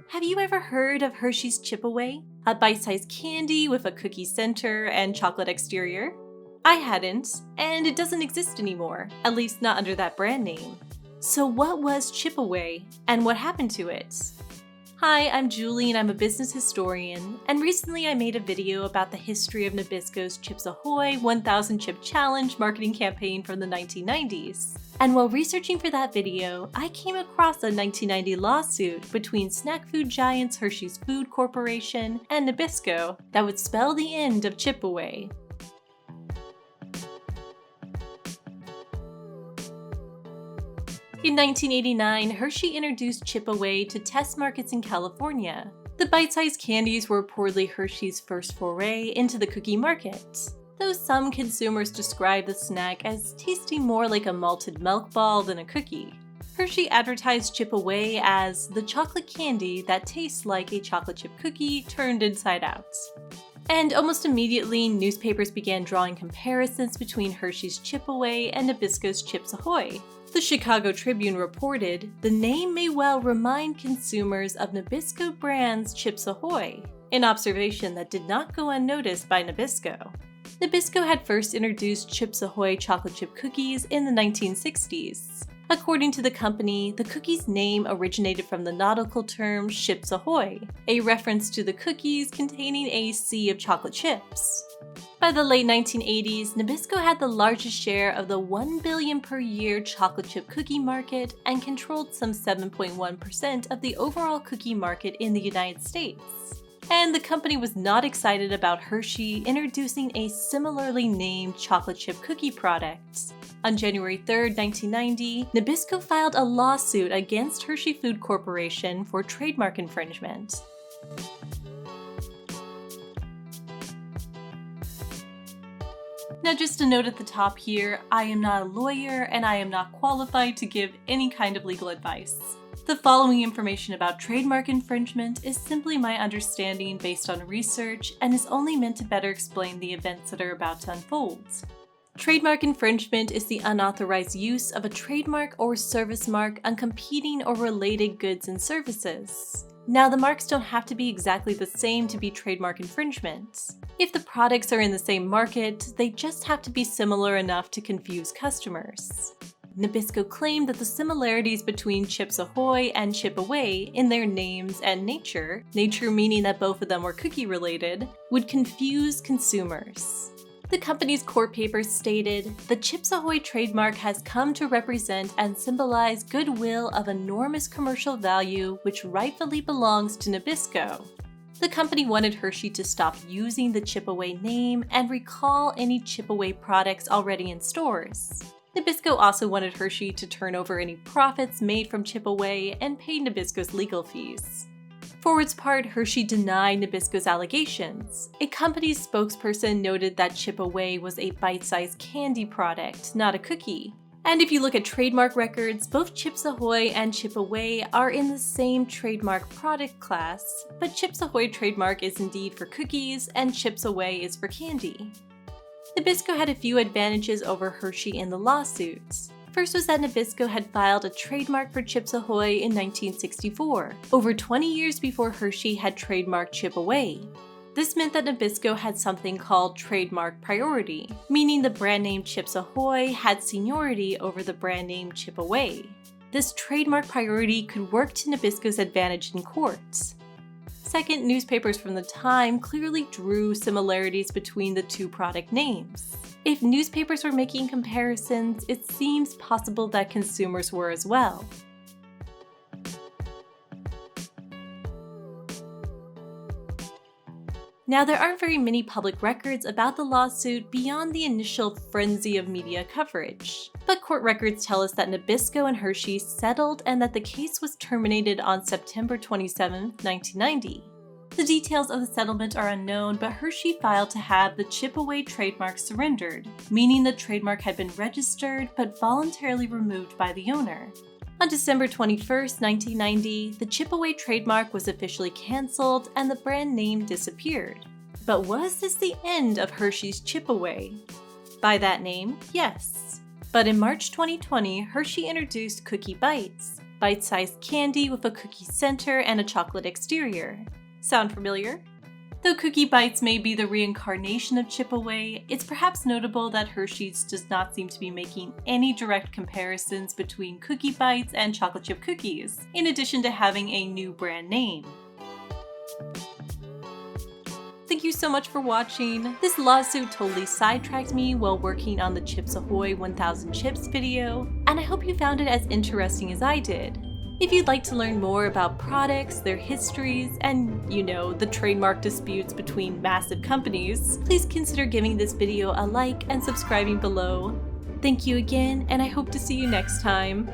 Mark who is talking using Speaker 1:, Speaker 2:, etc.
Speaker 1: Have you ever heard of Hershey's ChipAway? A bite-sized candy with a cookie center and chocolate exterior? I hadn't, and it doesn't exist anymore, at least not under that brand name. So what was ChipAway, and what happened to it? Hi, I'm Julie and I'm a business historian, and recently I made a video about the history of Nabisco's ChipsAway 1000 Chip Challenge marketing campaign from the 1990s. And while researching for that video, I came across a 1990 lawsuit between snack food giants Hershey's Food Corporation and Nabisco that would spell the end of ChipAway. In 1989, Hershey introduced ChipAway to test markets in California. The bite-sized candies were reportedly Hershey's first foray into the cookie market, though some consumers describe the snack as tasting more like a malted milk ball than a cookie. Hershey advertised ChipAway as the chocolate candy that tastes like a chocolate chip cookie turned inside out. And almost immediately, newspapers began drawing comparisons between Hershey's ChipAway and Nabisco's ChipsAway. The Chicago Tribune reported, "The name may well remind consumers of Nabisco brand's ChipsAway," an observation that did not go unnoticed by Nabisco. Nabisco had first introduced ChipsAway chocolate chip cookies in the 1960s. According to the company, the cookie's name originated from the nautical term ships ahoy, a reference to the cookies containing a sea of chocolate chips. By the late 1980s, Nabisco had the largest share of the 1 billion per year chocolate chip cookie market and controlled some 7.1% of the overall cookie market in the United States. And the company was not excited about Hershey introducing a similarly named chocolate chip cookie product. On January 3, 1990, Nabisco filed a lawsuit against Hershey Food Corporation for trademark infringement. Now, just a note at the top here, I am not a lawyer and I am not qualified to give any kind of legal advice. The following information about trademark infringement is simply my understanding based on research and is only meant to better explain the events that are about to unfold. Trademark infringement is the unauthorized use of a trademark or service mark on competing or related goods and services. Now, the marks don't have to be exactly the same to be trademark infringement. If the products are in the same market, they just have to be similar enough to confuse customers. Nabisco claimed that the similarities between ChipsAway and ChipAway in their names and nature meaning that both of them were cookie-related, would confuse consumers. The company's court papers stated, "The ChipsAway trademark has come to represent and symbolize goodwill of enormous commercial value which rightfully belongs to Nabisco." The company wanted Hershey to stop using the ChipAway name and recall any ChipAway products already in stores. Nabisco also wanted Hershey to turn over any profits made from ChipAway and pay Nabisco's legal fees. For its part, Hershey denied Nabisco's allegations. A company's spokesperson noted that ChipAway was a bite-sized candy product, not a cookie. And if you look at trademark records, both ChipsAway and ChipAway are in the same trademark product class, but ChipsAway trademark is indeed for cookies and ChipsAway is for candy. Nabisco had a few advantages over Hershey in the lawsuits. First was that Nabisco had filed a trademark for ChipsAway in 1964, over 20 years before Hershey had trademarked ChipAway. This meant that Nabisco had something called trademark priority, meaning the brand name ChipsAway had seniority over the brand name ChipAway. This trademark priority could work to Nabisco's advantage in court. Second, newspapers from the time clearly drew similarities between the two product names. If newspapers were making comparisons, it seems possible that consumers were as well. Now, there aren't very many public records about the lawsuit beyond the initial frenzy of media coverage. But court records tell us that Nabisco and Hershey settled and that the case was terminated on September 27, 1990. The details of the settlement are unknown, but Hershey filed to have the ChipAway trademark surrendered, meaning the trademark had been registered but voluntarily removed by the owner. On December 21, 1990, the ChipAway trademark was officially cancelled and the brand name disappeared. But was this the end of Hershey's ChipAway? By that name, yes. But in March 2020, Hershey introduced Cookie Bites, bite-sized candy with a cookie center and a chocolate exterior. Sound familiar? Though Cookie Bites may be the reincarnation of ChipAway, it's perhaps notable that Hershey's does not seem to be making any direct comparisons between Cookie Bites and chocolate chip cookies, in addition to having a new brand name. Thank you so much for watching. This lawsuit totally sidetracked me while working on the ChipsAway 1000 Chips video, and I hope you found it as interesting as I did. If you'd like to learn more about products, their histories, and, the trademark disputes between massive companies, please consider giving this video a like and subscribing below. Thank you again, and I hope to see you next time.